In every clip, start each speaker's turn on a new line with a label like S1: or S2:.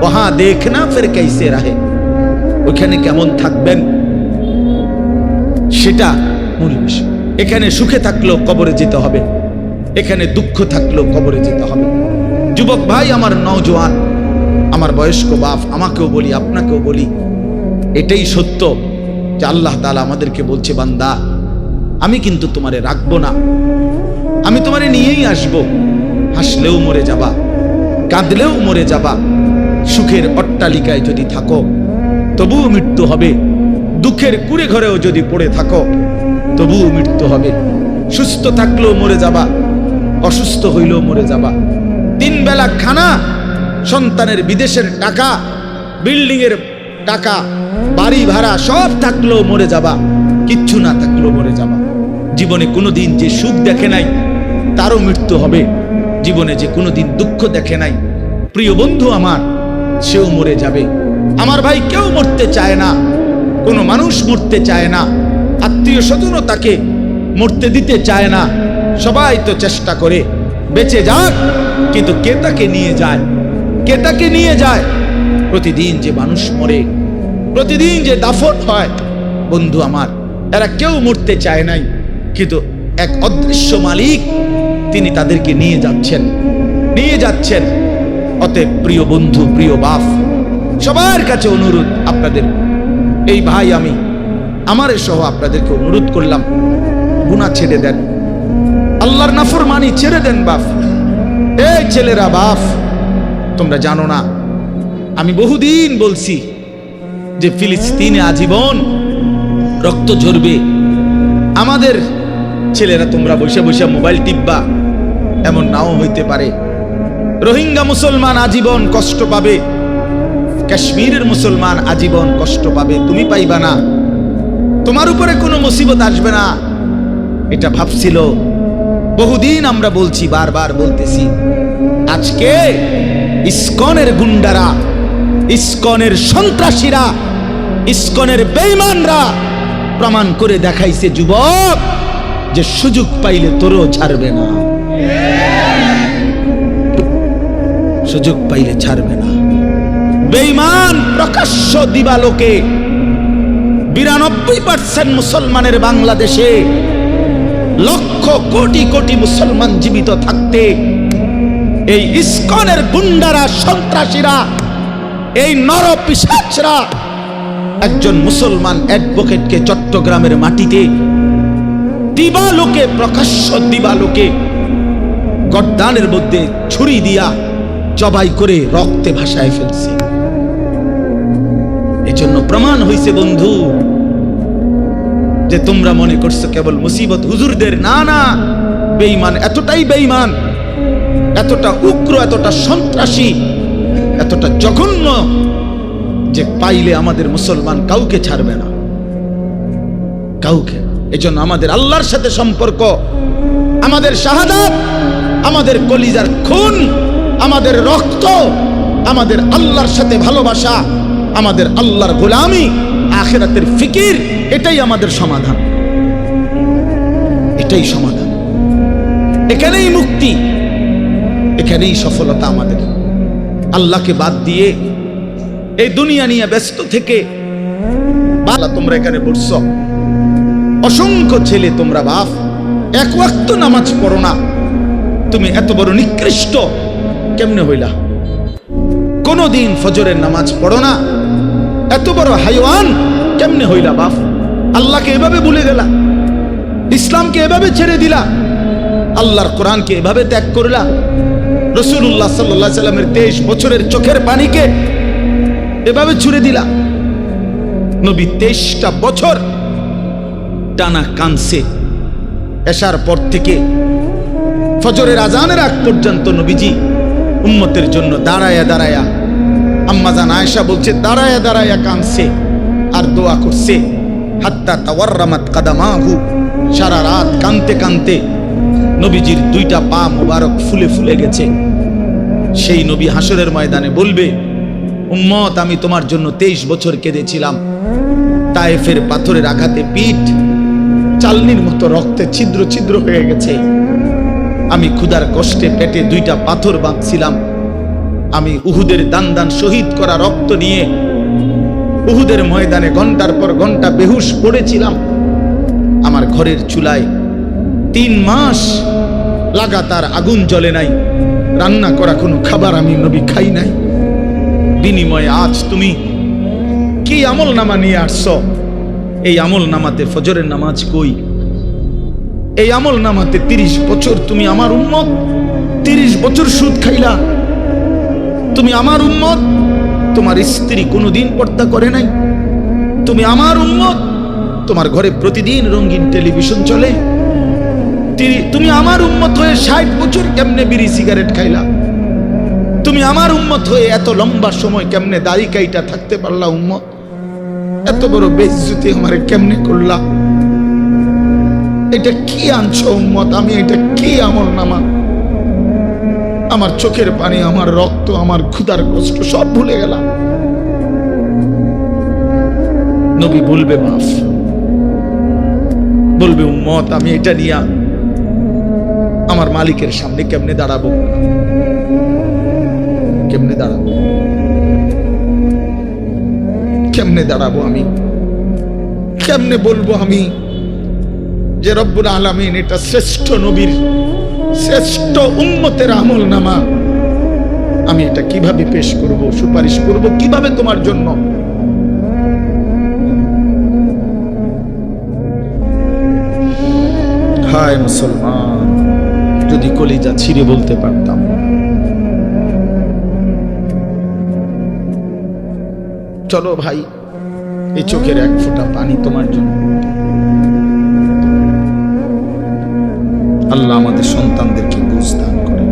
S1: ওহা দেখনা ফির कैसे रहे, ওখানে কেমন থাকবেন সেটা মূল বিষয়। এখানে সুখে থাকলেও কবরে যেতে হবে, এখানে দুঃখ থাকলেও কবরে যেতে হবে। যুবক ভাই, আমার নওজোয়ান, আমার বয়স্ক বাপ, আমাকেও বলি আপনাকেও বলি, এটাই সত্য যে আল্লাহ তাআলা আমাদেরকে বলছে, বান্দা আমি কিন্তু তোমারে রাখবো না, আমি তোমারে নিয়েই আসবো। হাসলেও মরে যাবা, কাঁদলেও মরে যাবা। সুখের অট্টালিকায় যদি থাকো তবুও মৃত্যু হবে, দুঃখের কুড়ে ঘরেও যদি পড়ে থাকো তবুও মৃত্যু হবে। সুস্থ থাকলেও মরে যাবা, অসুস্থ হইলেও মরে যাবা। 3 বেলা খানা, সন্তানের বিদেশের টাকা, বিল্ডিং এর টাকা, বাড়ি ভাড়া সব থাকলেও মরে যাবা, কিচ্ছু না থাকলেও মরে যাবা। জীবনে কোনোদিন যে সুখ দেখে নাই তারও মৃত্যু হবে, জীবনে যে কোনোদিন দুঃখ দেখে নাই প্রিয় বন্ধু আমার, সেও মরে যাবে। আমার ভাই, কেউ মরতে চায় না, কোনো মানুষ মরতে চায় না, আত্মীয় স্বজনও তাকে মরতে দিতে চায় না। সবাই তো চেষ্টা করে বেঁচে যাক, কিন্তু কে তাকে নিয়ে যায়, কে তাকে নিয়ে যায়? প্রতিদিন যে মানুষ মরে, প্রতিদিন যে দাফন হয়, বন্ধু আমার, এরা কেউ মরতে চায় নাই, কিন্তু এক অদৃশ্য মালিক তিনি তাদেরকে নিয়ে যাচ্ছেন, নিয়ে যাচ্ছেন। অতএব প্রিয় বন্ধু, প্রিয় বাপ, সবার কাছে অনুরোধ, আপনাদের এই ভাই, আমি আমার সহ আপনাদেরকে অনুরোধ করলাম, গুনাহ ছেড়ে দেন, আল্লাহর নাফরমানি ছেড়ে দেন। বাপ, এই ছেলেরা, বাপ, তোমরা জানো না, আমি বহুদিন বলছি যে ফিলিস্তিনে আজীবন রক্ত ঝরবে। আমাদের ছেলেরা, তোমরা বসে বসে মোবাইল টিপবা, এমন নাও হইতে পারে। রোহিঙ্গা মুসলমান আজীবন কষ্ট পাবে, কাশ্মীরের মুসলমান আজীবন কষ্ট পাবে, তুমি পাইবা না, তোমার উপরে কোনো মুসিবত আসবে না, এটা ভাবছিল। বহুদিন আমরা বলছি, বারবার বলতেছি। আজকে ইসকনের গুন্ডারা, ইসকনের সন্ত্রাসীরা, ইসকনের বেঈমানরা প্রমাণ করে দেখাইছে যুবক, যে সুযোগ পাইলে তোরও ছাড়বে না, সুযোগ পাইলে ছাড়বে না। বেঈমান প্রকাশ্য দিবালোকে 92% মুসলমানের বাংলাদেশে, লক্ষ কোটি কোটি মুসলমান জীবিত থাকতে এই ইসকনের গুন্ডারা, সন্ত্রাসীরা, এই নরপিশাচরা একজন মুসলমান অ্যাডভোকেটকে চট্টগ্রামের মাটিতে দিবালোকে, প্রকাশ্য দিবালোকে গর্দানের মধ্যে ছুরি দিয়া জবাই করে রক্তে ভাসায় ফেলছে। এজন্য প্রমাণ হইছে বন্ধু, যে তোমরা মনে করছো কেবল মুসিবত হুজুরদের, না না, বেঈমান এতটাই বেঈমান, এতটা উগ্র, এতটা সন্ত্রাসী, এতটা জঘন্য, যে পাইলে আমাদের মুসলমান কাউকে ছাড়বে না, কাউকে। এজন্য আমাদের আল্লাহর সাথে সম্পর্ক, আমাদের শাহাদাত, আমাদের কলিজার খুন, আমাদের রক্ত, আমাদের আল্লাহর সাথে ভালোবাসা, আমাদের আল্লাহর গোলামি, আখিরাতের ফিকির, এটাই আমাদের সমাধান, এটাই সমাধান। এখানেই মুক্তি, এখানেই সফলতা আমাদের। আল্লাহকে বাদ দিয়ে এই দুনিয়া নিয়ে ব্যস্ত থেকে, বালা তোমরা এখানে বসছ, অসংখ্য ছেলে তোমরা বাপ, এক ওয়াক্ত নামাজ পড়ো না, তুমি এত বড় নিকৃষ্ট কেমনে হইলা? কোনদিন ফজরের নামাজ পড়ো না, এত বড় হাইওয়ান কেমনে হইলা বাপ? আল্লাহকে এভাবে ভুলে গেলা, ইসলামকে এভাবে ছেড়ে দিলা, আল্লাহর কোরআনকে এভাবে ত্যাগ করলা, রাসূলুল্লাহ সাল্লাল্লাহু আলাইহি সাল্লামের 23 বছরের চোখের পানিকে এভাবে ছুড়ে দিলা। নবী 23টা বছর টানা কানছে, এশার পর থেকে ফজরের আজানের আগ পর্যন্ত নবীজি উম্মতের জন্য দাঁড়ায়া দাঁড়ায়া, আম্মা জান আয়েশা বলছে, দাঁড়ায়া দাঁড়ায়া কানছে আর দোয়া করছে, হাত্তা তাওয়াররামাত কাদামাহু, সারা রাত কানতে কানতে নবীজির 2টা পা মোবারক ফুলে ফুলে গেছে। সেই নবী হাসরের ময়দানে বলবে, উম্মত, আমি তোমার জন্য 23 বছর কেঁদেছিলাম, তায়েফের পাথরের আঘাতে পিঠ চালনির মতো রক্তে ছিদ্র ছিদ্র হয়ে গেছে, আমি ক্ষুধার কষ্টে পেটে 2টা পাথর বাঁধছিলাম, আমি উহুদের দান দান শহীদ করা রক্ত নিয়ে উহুদের ময়দানে ঘন্টার পর ঘন্টা বেহুশ পড়েছিলাম। আমার ঘরের চুলায় 3 মাস লাগাতার আগুন জ্বলে নাই, রান্না করা কোনো খাবার আমি নবী খাই নাই। বিনিময়ে আজ তুমি কি আমল নামা নিয়ে আসছো? এই আমল নামাতে ফজরের নামাজ কই? এই আমল নামাতে 30 বছর তুমি আমার উম্মত, 30 বছর সুদ খাইলা। তুমি আমার উম্মত, তোমার স্ত্রী কোনোদিন পর্দা করে নাই। তুমি আমার উম্মত, তোমার ঘরে প্রতিদিন রঙিন টেলিভিশন চলে। তুমি আমার উম্মত হয়ে 60 বছর কেমনে বিড়ি সিগারেট খাইলা? তুমি আমার উম্মত হয়ে এত লম্বা সময় কেমনে দাড়ি কাইটা থাকতে পারলা? উম্মত, এত বড় বেইজ্জতি আমারে কেমনে করলা? এটা কি আনছো উম্মত? আমি এটা কি আমল নামা? আমার চোখের পানি, আমার রক্ত, আমার ক্ষুধার কষ্ট সব ভুলে গেলাম। নবী বলবে মাফ, বলবে উম্মত আমি এটা নিয়া আমার মালিকের সামনে কেমনে দাঁড়াবো? কেমনে দাঁড়াবো? কেমনে দাঁড়াবো আমি? কেমনে বলবো আমি যে রব্বুল আলামিন এটা শ্রেষ্ঠ নবীর, শ্রেষ্ঠ উম্মতের আমল নামা, আমি এটা কিভাবে পেশ করব, সুপারিশ করব কিভাবে তোমার জন্য? হায় মুসলমান, যদি কলিজা ছিঁড়ে বলতে পারতাম। চলো ভাই, এই চোখের এক ফোঁটা পানি তোমার জন্য। আল্লাহ আমাদের সন্তানদেরকে বুঝ দান করে।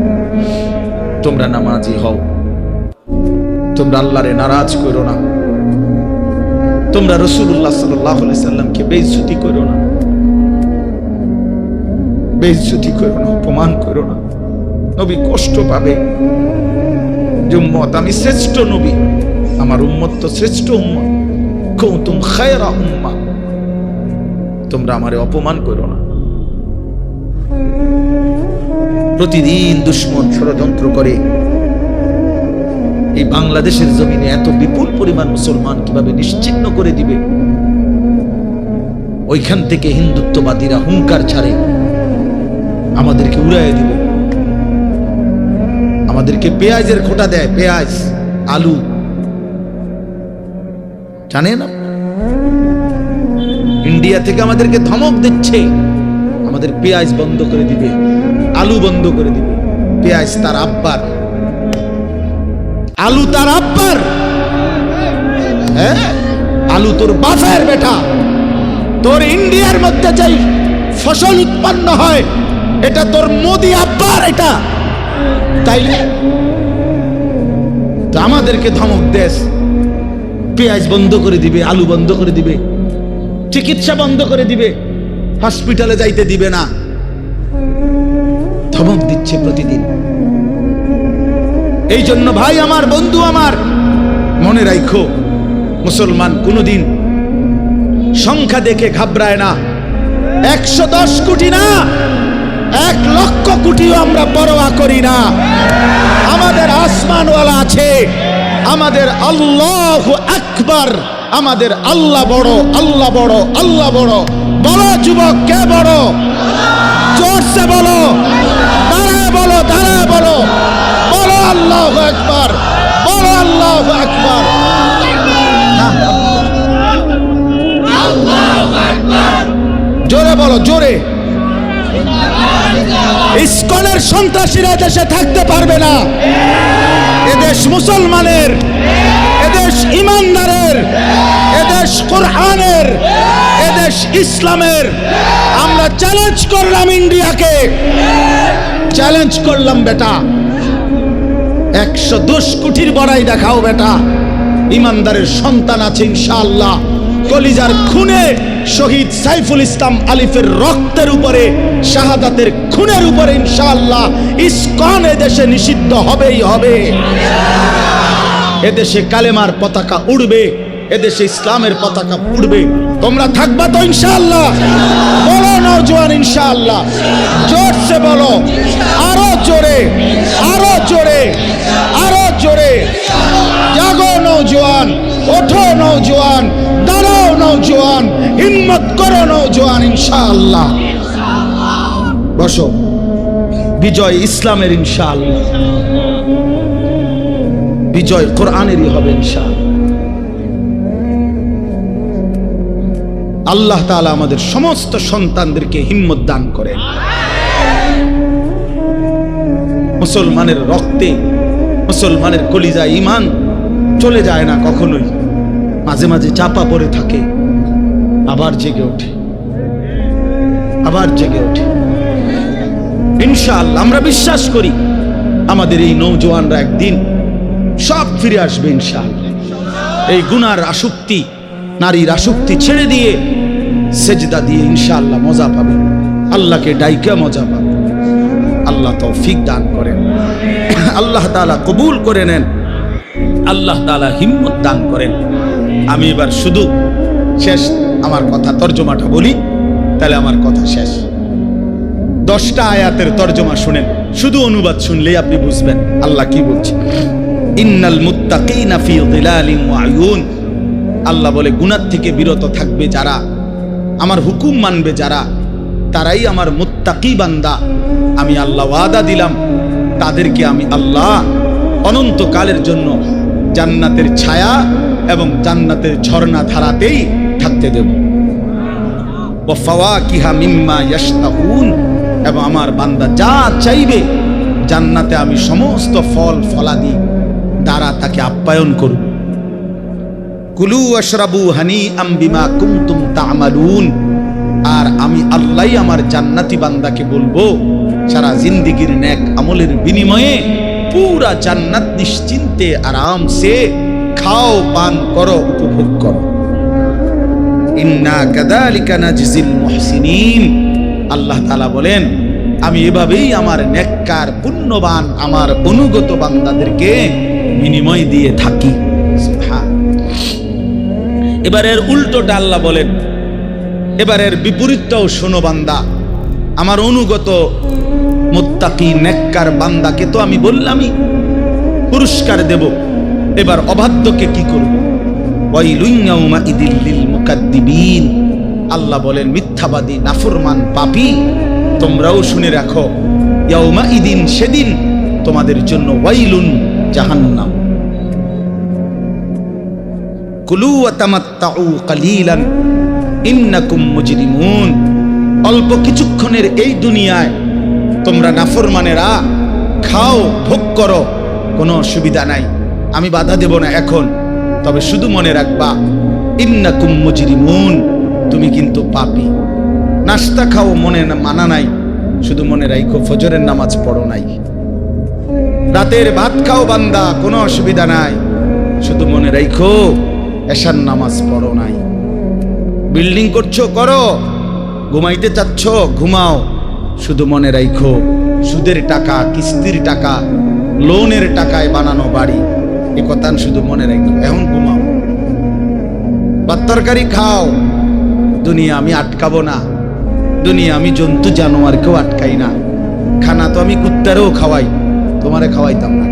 S1: তোমরা নামাজি হও, তোমরা আল্লাহরে নারাজ করো না, তোমরা রাসূলুল্লাহ সাল্লাল্লাহু আলাইহি সাল্লামকে বেইজ্জতি করো না, বেইজ্জতি করো না, অপমান করো না। নবী কষ্ট পাবে যে উম্মত আমি শ্রেষ্ঠ নবী, আমার উম্মত তো শ্রেষ্ঠ উম্মত, কুনতুম খায়রা উম্মাহ, তোমরা আমারে অপমান করো না। প্রতিদিন দুশমন ষড়যন্ত্র করে এই বাংলাদেশের জমিনে এত বিপুল পরিমাণ মুসলমান কিভাবে নিশ্চিহ্ন করে দিবে। ওইখান থেকে হিন্দুত্ববাদীরা হুঙ্কার ছাড়ে আমাদেরকে উড়াইয়ে দিবে, আমাদেরকে পেঁয়াজের খোঁটা দেয়, পেঁয়াজ আলু, জানেন না? ইন্ডিয়া থেকে আমাদেরকে ধমক দিচ্ছে, আমাদের পেঁয়াজ বন্ধ করে দিবে, আলু বন্ধ করে দিবে। পেঁয়াজ তার আব্বার, আলু তার আব্বার, হ্যাঁ আলু তোর বাপের বেটা। তোর ইন্ডিয়ার মধ্যে যেই ফসল উৎপন্ন হয় এটা তোর মোদি আব্বার, এটা তাইলে তো আমাদেরকে ধমক দেশ, পেঁয়াজ বন্ধ করে দিবে, আলু বন্ধ করে দিবে, চিকিৎসা বন্ধ করে দিবে, হসপিটালে যাইতে দিবে না, ধমক দিচ্ছে প্রতিদিন। এই জন্য ভাই আমার, বন্ধু আমার, মনে রাখো মুসলমান কোনদিন সংখ্যা দেখে ঘাবড়ায় না। 110 কোটি না, 1 লক্ষ কোটিও আমরা পরোয়া করি না। আমাদের আসমানওয়ালা আছে, আমাদের আল্লাহু আকবার, আমাদের আল্লাহ বড়, আল্লাহ বড়, আল্লাহ বড়। বলো যুবক, কে বড়? জোরসে বলো, দাঁড়ায় বলো, দাঁড়ায় বলো, বলো আল্লাহু আকবার, বলো আল্লাহু আকবার। জোরে বলো, জোরে। ইসকনের সন্ত্রাসীরা দেশে থাকতে পারবে না। এদেশ মুসলমানের, এদেশ ইমানদারের, এদেশ কোরআনের, এদেশ ইসলামের। আমরা চ্যালেঞ্জ করলাম ইন্ডিয়াকে, চ্যালেঞ্জ করলাম বেটা, 110 কোটির বড়াই দেখাও বেটা। ইমানদারের সন্তান আছে ইনশাআল্লাহ। কলিজার খুনে শহীদ সাইফুল ইসলাম আলিফের রক্তের উপরে, শাহাদাতের খুনের উপরে ইনশাআল্লাহ ইসকন এদেশে নিষিদ্ধ হবেই হবে। এদেশে কালেমার পতাকা উড়বে, এদেশে ইসলামের পতাকা উড়বে। তোমরা থাকবা তো ইনশাআল্লাহ? বলো নওজোয়ান ইনশাআল্লাহ, জোরসে বলো, আরো জোরে, আরো জোরে, আরো জোরে। জাগো নওজোয়ান, ওঠো নওজোয়ান, দাঁড়াও নওজোয়ান, হিম্মত করো নওজোয়ান ইনশাআল্লাহ। বসো। বিজয় ইসলামের ইনশাআল্লাহ, বিজয় কোরআনেরই হবে ইনশাআল্লাহ। আল্লাহ তাআলা আমাদের সমস্ত সন্তানদেরকে হিম্মত দান করেন। মুসলমানের রক্তে, মুসলমানের কলিজায় ঈমান চলে যায় না কখনোই। মাঝে মাঝে চাপা পড়ে থাকে, আবার জেগে ওঠে, আবার জেগে ওঠে। ইনশাআল্লাহ আমরা বিশ্বাস করি আমাদের এই নওজোয়ানরা একদিন সব ফিরে আসবে ইনশাআল্লাহ। এই গুনার আসক্তি, নারীর আসক্তি ছেড়ে দিয়ে সেজদা দিয়ে ইনশাআল্লাহ মজা পাবে, আল্লাহকে ডাইকা মজা পাবে। আল্লাহ তৌফিক দান করেন, আল্লাহ তাআলা কবুল করে নেন, আল্লাহ তাআলা হিম্মত দান করেন। আমি এবার শুধু শেষ আমার কথা তর্জমাটা বলি, তাহলে আমার কথা শেষ। 10টা আয়াতের তর্জমা শুনেন, শুধু অনুবাদ শুনলেই আপনি বুঝবেন আল্লাহ কি বলছে। ইন্নাল মুত্তাকিনা ফি যিলালিন ওয়া আয়ুন। আল্লাহ বলে গুনাহ থেকে বিরত থাকবে যারা, আমার হুকুম মানবে যারা, তারাই আমার মুত্তাকি বান্দা। আমি আল্লাহ ওয়াদা দিলাম তাদেরকে আমি আল্লাহ অনন্তকালের জন্য জান্নাতের ছায়া এবং জান্নাতের ঝর্ণা ধারাতেই থাকতে দেব। ওয়া ফাওয়াকিহা মিম্মা ইয়াশতাহুন। এবং আমার বান্দা যা চাইবে জান্নাতে আমি সমস্ত ফল ফলাদি দ্বারা তাকে আপ্যায়ন করব। কুলু ওয়াশরাবু হানিআম বিমা কুনতুম তা'মালুন। আর আমি আল্লাহই আমার জান্নাতি বান্দাকে বলবো সারা জিন্দেগীর নেক আমলের বিনিময়ে পুরা জান্নাত নিশ্চিন্তে আরামসে খাও, পান করো, উপভোগ করো। ইন্না কাযালিকা নাজজিল মুহসিনিন। আল্লাহ তাআলা বলেন আমি এভাবেই আমার নেককার পুণ্যবান আমার অনুগত বান্দাদেরকে বিনিময় দিয়ে থাকি। এবারের উল্টোটা আল্লাহ বলেন, এবারের বিপরীতটাও শোনো বান্দা। আমার অনুগত মুত্তাকি নেককার বান্দাকে তো আমি বললামই পুরস্কার দেব, এবার অবাধ্যকে কি করব? ওয়াইলুন ইয়াউমাইদিল লিল মুকাদ্দিবিন। আল্লাহ বলেন মিথ্যাবাদী নাফরমান পাপী তোমরাও শুনে রাখো, ইয়াউমাইদিন সেদিন তোমাদের জন্য ওয়াইলুন জাহান্নাম। কুলু ওয়া তামাত্তাউ কালিলান ইন্নাকুম মুজরিমুন। অল্প কিছুক্ষণের এই দুনিয়ায় তোমরা নাফরমানেরা খাও, ভোগ করো, কোনো অসুবিধা নাই, আমি বাধা দেব না এখন। তবে শুধু মনে রাখবা ইন্নাকুম মুজরিমুন, তুমি কিন্তু পাপী। নাস্তা খাও, মনে মানা নাই, শুধু মনে রাখো ফজরের নামাজ পড়ো নাই। রাতের ভাত খাও বান্দা, কোনো অসুবিধা নাই, শুধু মনে রাখো এশার নামাজ পড়ো নাই। বিল্ডিং করছো, করো, ঘুমাইতে চাচ্ছ, ঘুমাও, শুধু মনে রাখো সুদের টাকা, কিস্তির টাকা, লোনের টাকায় বানানো বাড়ি, এ কথা শুধু মনে রাখো। এখন ঘুমাও, ভাত তরকারি খাও, দুনিয়া আমি আটকাবো না, দুনিয়া আমি জন্তু জানোয়ারকেও আটকাই না। খানা তো আমি কুত্তারেও খাওয়াই, তোমারে খাওয়াইতাম না।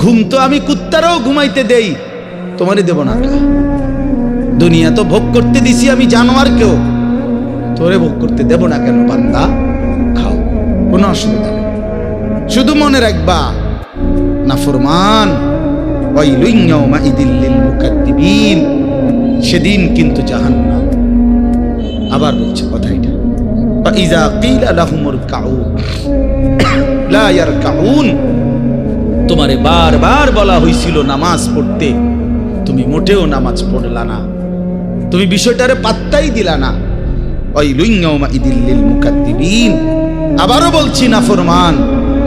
S1: ঘুম তো আমি কুত্তারেও ঘুমাইতে দেই, তোমারে দেব না। দুনিয়া তো ভোগ করতে দিছি আমি জানোয়ারকেও, তোরে ভোগ করতে দেব না কেন? বান্দা খাও, কোনো অসুবিধা নেই, শুধু মনে রাখবা নাফরমান ওয়াইলুন ইয়াউমাইদিল লিল মুকাদ্দিবিন, সেদিন কিন্তু জাহান্নাম। আবার বলছে কথা এটা, ফাইজা কিলা লাহুমুর কাউ লা ইয়ারকাউন। তোমারে বারবার বলা হয়েছিল নামাজ পড়তে, তুমি মোটেও নামাজ পড়লা না, তুমি বিষয়টারে পাত্তাই দিলা না। ওয়াইলুন ইয়াউমাইদিল লিল মুকাদ্দিবিন। আবারও বলছি নাফরমান,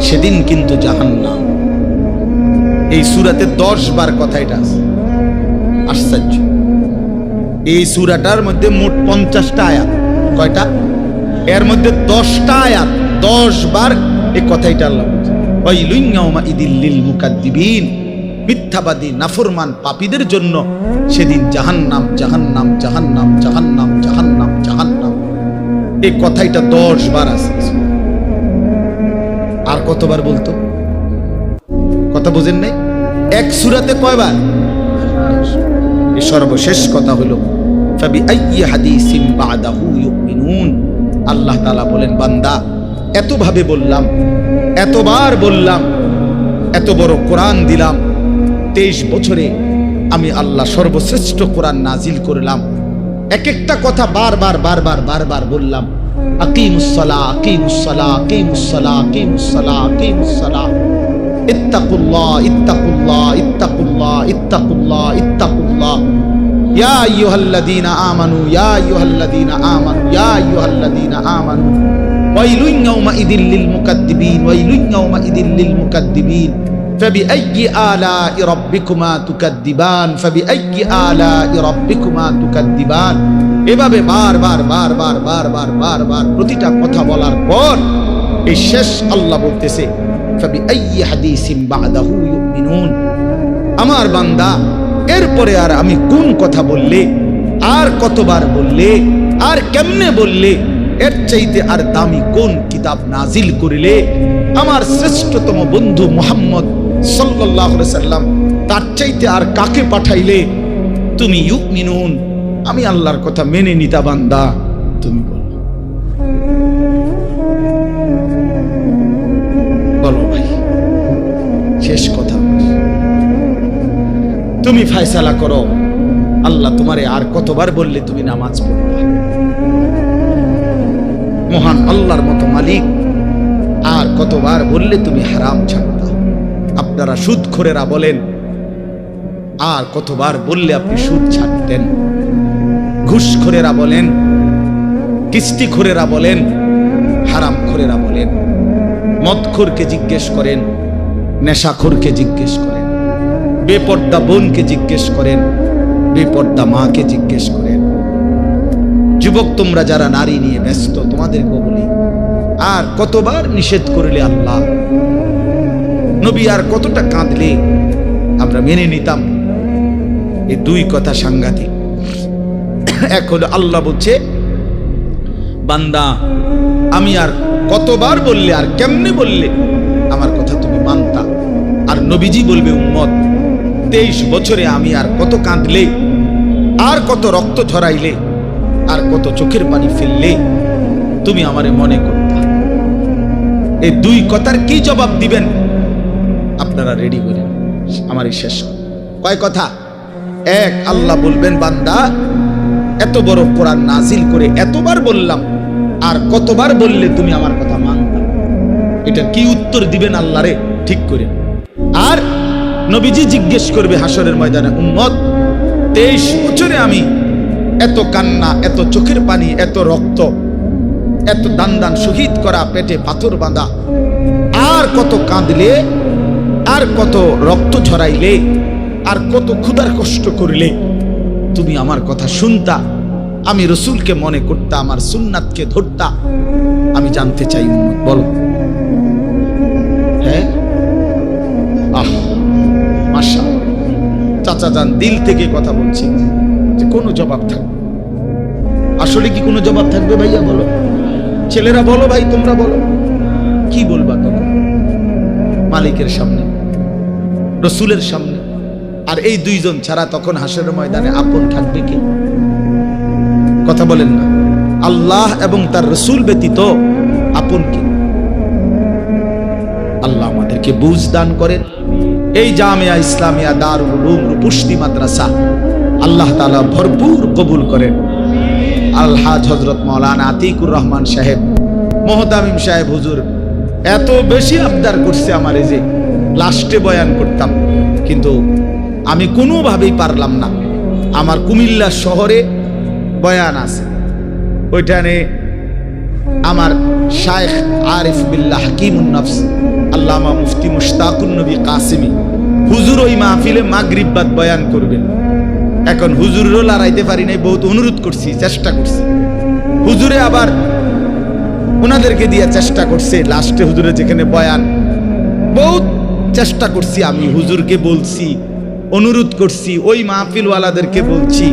S1: সেদিন কিন্তু জাহান্নাম। এই সূরাতে 10 বার কথা এটা আছে, আশ্চর্য। এই সূরাটার মধ্যে মোট 50টা আয়াত। কয়টা? এর মধ্যে 10টা আয়াত, 10 বার এই কথাইটা আল্লাহ বলছে, ওয়াইলুন ইয়াউমাইদিল লিল মুকাদ্দিবিন। মিথ্যাবাদী নাফরমান পাপীদের জন্য সেদিন জাহান্নাম জাহান্নাম জাহান্নাম জাহান্নাম জাহান্নাম জাহান্নাম। এই কথাইটা 10 বার আছে। আর কতবার বলতো? কথা বুঝেন নাই? এক সূরাতে কয়বার? এই সর্বশেষ কথা হলো ফাবিআইয়ি হাদিসিন বাদাহু ইউমিনুন। আল্লাহ তাআলা বলেন, বান্দা এতভাবে বললাম, এতবার বললাম, এত বড় কোরআন দিলাম, 23 বছরে আমি আল্লাহ সর্বশ্রেষ্ঠ কোরআন নাজিল করলাম, এক একটা কথা বারবার বারবার বারবার বললাম, আকিমুস সালাহ আকিমুস সালাহ আকিমুস সালাহ আকিমুস সালাহ আকিমুস সালাহ, ইত্তাকুল্লাহ ইত্তাকুল্লাহ ইত্তাকুল্লাহ ইত্তাকুল্লাহ ইত্তাকুল্লাহ, ইয়া আইয়ুহাল্লাযীনা আমানু ইয়া আইয়ুহাল্লাযীনা আমানু ইয়া আইয়ুহাল্লাযীনা আমানু ওয়াইলুন ইয়াওমাইযিল লিল মুকাদ্দিবিন ওয়াইলুন ইয়াওমাইযিল লিল মুকাদ্দিবিন ফাবিআইয়ি আলাই রাব্বিকুমা তুকাদ্দিবান ফাবিআইয়ি আলাই রাব্বিকুমা তুকাদ্দিবান। এভাবে বারবার বারবার বারবার বারবার প্রতিটা কথা বলার পর এই শেষ আল্লাহ বলতেছে ফাবিআইয়ি হাদিসিন বাদাহু ইউমিনুন। আমার বান্দা এরপরে আর আমি কোন কথা বললে, আর কতবার বললে, আর কেমনে বললে, এর চাইতে আর দামি কোন কিতাব নাজিল করিলে, আমার শ্রেষ্ঠতম বন্ধু মুহাম্মদ সাল্লাল্লাহু আলাইহি সাল্লাম, তার চাইতে আর কাকে পাঠাইলে তুমি ইউমিনুন, আমি আল্লাহর কথা মেনে নিতা বান্দা? তুমি বলো, বলো ভাই, শেষ কথা। তুমি ফয়সালা করো, আল্লাহ তোমারে আর কতবার বললে তুমি নামাজ পড়বা? মহান আল্লাহর মতো মালিক আর কতবার বললে তুমি হারাম ছাড়তা? আপনারা সুদখোরেরা বলেন, আর কতবার বললে আপনি সুদ ছাড়তেন? ঘুষখোরেরা বলেন, কিস্তিখোরেরা বলেন, হারামখোরেরা বলেন, মদখোরকে জিজ্ঞেস করেন, নেশাখোরকে জিজ্ঞেস করেন, বেপর্দা বোনকে জিজ্ঞেস করেন, বেপর্দা মাকে জিজ্ঞেস করেন। যুবক তোমরা যারা নারী নিয়ে ব্যস্ত, তোমাদেরকে বলি, আর কতবার নিষেধ করলে আল্লাহ, নবী আর কতটা কাঁদলে আমরা মেনে নিতাম? এই দুই কথা সাংঘাতিক। এক হলো আল্লাহ বলছে, বান্দা আমি আর কতবার বললে, আর কেমনে বললে আমার কথা তুমি মানতা? আর নবীজি বলবে, উম্মত 23 বছরে আমি আর কত কাঁদলে, আর কত রক্ত ঝরাইলে, আর কত চোখের পানি ফেললে তুমি আমারে মনে করতা? এই দুই কথার কি জবাব দিবেন? আপনারা রেডি করেন, আমার এই শেষ কয় কথা। এক, আল্লাহ বলবেন, বান্দা এত বড় কোরআন নাজিল করে এতবার বললাম, আর কতবার বললে তুমি আমার কথা মানতা? এটা কি উত্তর দিবেন আল্লাহরে? ঠিক করে। আর নবীজি জিজ্ঞেস করবে হাসরের ময়দানে, উম্মত 23 বছরে আমি এত কান্না, এত চোখের পানি, এত রক্ত, এত দান দান শহীদ করা, পেটে পাথর বাঁধা, আর কত কাঁদলে, আর কত রক্ত ঝরাইলে, আর কত ক্ষুধার কষ্ট করিলে তুমি আমার কথা শুনতা, আমি রসুলকে মনে করতা, আমার সুন্নাতকে ধরতা? আমি জানতে চাই, উম্মত বলো। হ্যাঁ, আহ মাশা, চাচা যান, দিল থেকে কথা বলছি, যে কোনো জবাব থাকবে? আসলে কি কোনো জবাব থাকবে ভাইয়া? বলো, ছেলেরা বলো, ভাই তোমরা বলো, কি বলবা তখন মালিকের সামনে, রসুলের সামনে? আর এই দুইজন ছাড়া তখন হাসরের ময়দানে আপন থাকবে কি? কথা বলেন না। আল্লাহ এবং তার রসুল ব্যতীত আপন কি? আল্লাহ আমাদেরকে বুঝ দান করেন। এই জামিয়া ইসলামিয়া দারুল উলুম রূপসী মাদ্রাসা আল্লাহ তাআলা ভরপুর কবুল করেন। আলহাজ হযরত মাওলানা আতিকুর রহমান সাহেব, মোহতামিম সাহেব হুজুর এত বেশি আবদার করছে আমার, এই যে লাস্টে বয়ান করতাম, কিন্তু আমি কোনোভাবেই পারলাম না। আমার কুমিল্লা শহরে বয়ান আছে, ওইখানে আমার শায়েখ আরিফ বিল্লাহ হাকিমুন নফস আল্লামা মুফতি মুশতাকুন নবী কাসিমি হুজুর ওই মাহফিলে মাগরিব বাদ বয়ান করবেন। এখন হুজুরেরও লড়াইতে পারি নাই, বহুত অনুরোধ করছি, চেষ্টা করছি। হুজুরে আবার ওনাদেরকে দিয়ে চেষ্টা করছে। লাস্টে হুজুরে যেখানে বয়ান, বহুত চেষ্টা করছি, আমি হুজুরকে বলছি, অনুরোধ করছি, ওই মাহফিলওয়ালাদেরকে বলছি,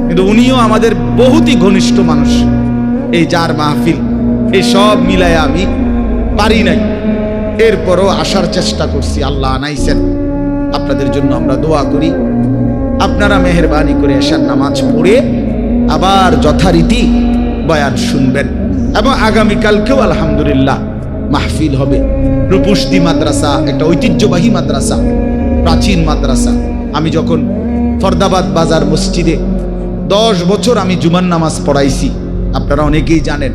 S1: কিন্তু উনিও আমাদের বহুতই ঘনিষ্ঠ মানুষ। এই যার মাহফিল, এই সব মিলায় আমি পারি নাই, এরপরও আসার চেষ্টা করছি। আল্লাহ আনাইছেন, আপনাদের জন্য আমরা দোয়া করি। আপনারা মেহেরবানি করে এশার নামাজ পড়ে আবার যথারীতি বয়ান শুনবেন, এবং আগামীকালকেও আলহামদুলিল্লাহ মাহফিল হবে। রূপসী মাদ্রাসা একটা ঐতিহ্যবাহী মাদ্রাসা, প্রাচীন মাদ্রাসা। আমি যখন ফরদাবাদ বাজার মসজিদে 10 বছর আমি জুমার নামাজ পড়াইছি, আপনারা অনেকেই জানেন।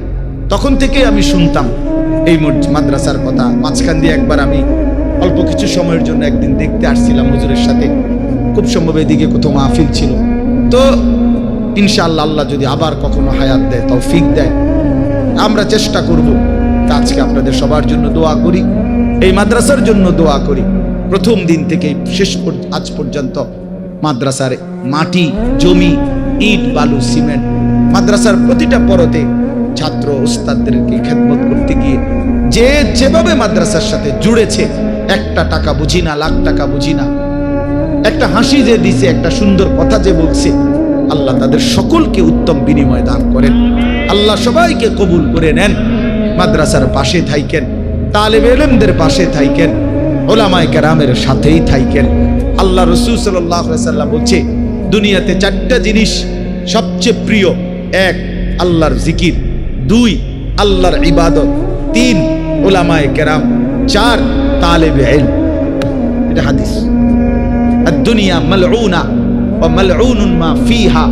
S1: তখন থেকে আমি শুনতাম এই মাদ্রাসার কথা। মাঝখান দিয়ে একবার আমি অল্প কিছু সময়ের জন্য একদিন দেখতে আসছিলাম হুজুরের সাথে, খুব সম্ভব এদিকে কোথাও মাহফিল ছিল। তো ইনশাআল্লাহ আল্লাহ যদি আবার কখনো হায়াত দেয়, তৌফিক দেয়, আমরা চেষ্টা করব। আজকে আপনাদের সবার জন্য দোয়া করি, এই মাদ্রাসার জন্য দোয়া করি। প্রথম দিন থেকে শেষ আজ পর্যন্ত মাদ্রাসার মাটি, জমি, ইট, বালু, সিমেন্ট, মাদ্রাসার প্রতিটা পরতে ছাত্র ওস্তাদদেরকে খেদমত করতে গিয়ে যে যেভাবে মাদ্রাসার সাথে জুড়েছে, একটা টাকা বুঝি না, লাখ টাকা বুঝি না, একটা হাসি যে দিছে, একটা সুন্দর কথা যে বলছে, আল্লাহ তাদের সকলকে উত্তম বিনিময় দান করেন। আল্লাহ সবাইকে কবুল করে নেন। মাদ্রাসার পাশে থাইকেন, তালেবে ইলমদের পাশে থাইকেন, ওলামায়ে কেরামের সাথেই থাইকেন। আল্লাহ রাসূল সাল্লাল্লাহু আলাইহি ওয়াসাল্লাম বলছে, দুনিয়াতে 4টা জিনিস সবচেয়ে প্রিয়। 1 আল্লাহর জিকির, 2 আল্লাহর ইবাদত, 3 ওলামায়ে কেরাম, 4 তালেবে ইলম। এটা হাদিস। الدنيا ملعونة وملعون ما فيها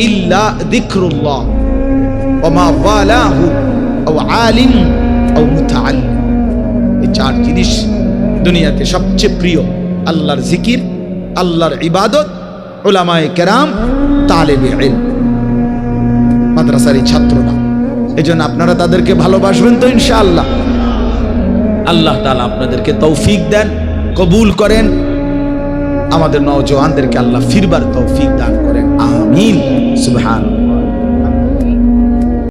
S1: إلا ذكر الله وما والاه أو عالم أو متعلم। এই 4 জিনিস দুনিয়াতে সবচেয়ে প্রিয়: আল্লাহর জিকির, আল্লাহর ইবাদত, উলামায়ে কেরাম, তালেবে ইলম। মাদ্রাসারই ছাত্ররা, এজন্য আপনারা তাদেরকে ভালোবাসবেন তো ইনশাআল্লাহ। আল্লাহ তাআলা আপনাদেরকে তৌফিক দেন, কবুল করেন। আমাদের নওজওয়ানদেরকে আল্লাহ ফিরবার তৌফিক দান করেন। আমিন। সুবহান।